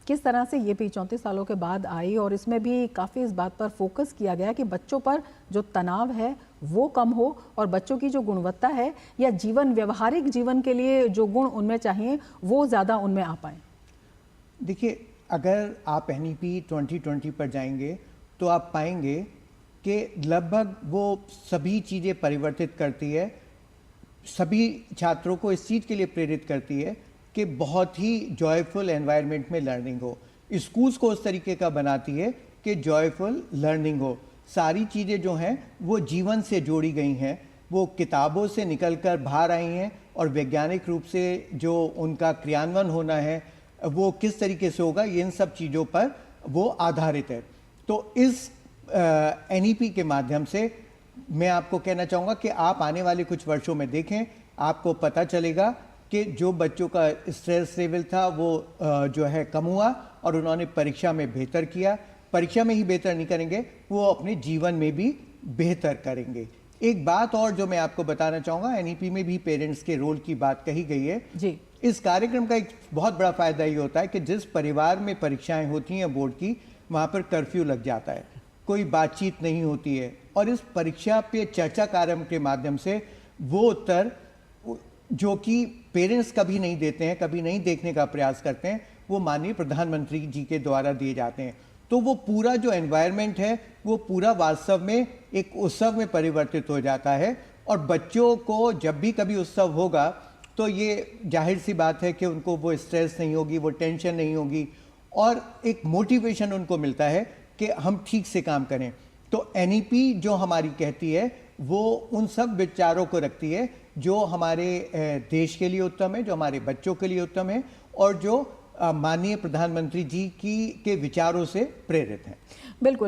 किस तरह से ये भी 34 सालों के बाद आई और इसमें भी काफ़ी इस बात पर फोकस किया गया कि बच्चों पर जो तनाव है वो कम हो और बच्चों की जो गुणवत्ता है या व्यवहारिक जीवन के लिए जो गुण उनमें चाहिए वो ज़्यादा उनमें आ पाए। देखिए, अगर आप NEP 2020 पर जाएंगे तो आप पाएंगे कि लगभग वो सभी चीज़ें परिवर्तित करती है, सभी छात्रों को इस चीज़ के लिए प्रेरित करती है कि बहुत ही जॉयफुल एनवायरनमेंट में लर्निंग हो। स्कूल्स को उस तरीके का बनाती है कि जॉयफुल लर्निंग हो। सारी चीज़ें जो हैं वो जीवन से जोड़ी गई हैं, वो किताबों से निकलकर बाहर आई हैं और वैज्ञानिक रूप से जो उनका क्रियान्वयन होना है वो किस तरीके से होगा, इन सब चीज़ों पर वो आधारित है। तो इस NEP के माध्यम से मैं आपको कहना चाहूँगा कि आप आने वाले कुछ वर्षों में देखें, आपको पता चलेगा कि जो बच्चों का स्ट्रेस लेवल था वो जो है कम हुआ और उन्होंने परीक्षा में बेहतर किया। परीक्षा में ही बेहतर नहीं करेंगे, वो अपने जीवन में भी बेहतर करेंगे। एक बात और जो मैं आपको बताना चाहूँगा, NEP में भी पेरेंट्स के रोल की बात कही गई है जी। इस कार्यक्रम का एक बहुत बड़ा फायदा ये होता है कि जिस परिवार में परीक्षाएं होती हैं बोर्ड की, वहाँ पर कर्फ्यू लग जाता है, कोई बातचीत नहीं होती है और इस परीक्षा पे चर्चा कार्यक्रम के माध्यम से वो उत्तर जो कि पेरेंट्स कभी नहीं देते हैं, कभी नहीं देखने का प्रयास करते हैं, वो माननीय प्रधानमंत्री जी के द्वारा दिए जाते हैं। तो वो पूरा जो एनवायरनमेंट है वो पूरा वास्तव में एक उत्सव में परिवर्तित हो जाता है और बच्चों को जब भी कभी उत्सव होगा तो ये जाहिर सी बात है कि उनको वो स्ट्रेस नहीं होगी, वो टेंशन नहीं होगी और एक मोटिवेशन उनको मिलता है कि हम ठीक से काम करें। तो NEP जो हमारी कहती है वो उन सब विचारों को रखती है जो हमारे देश के लिए उत्तम है, जो हमारे बच्चों के लिए उत्तम है और जो माननीय प्रधानमंत्री जी के विचारों से प्रेरित हैं। बिल्कुल।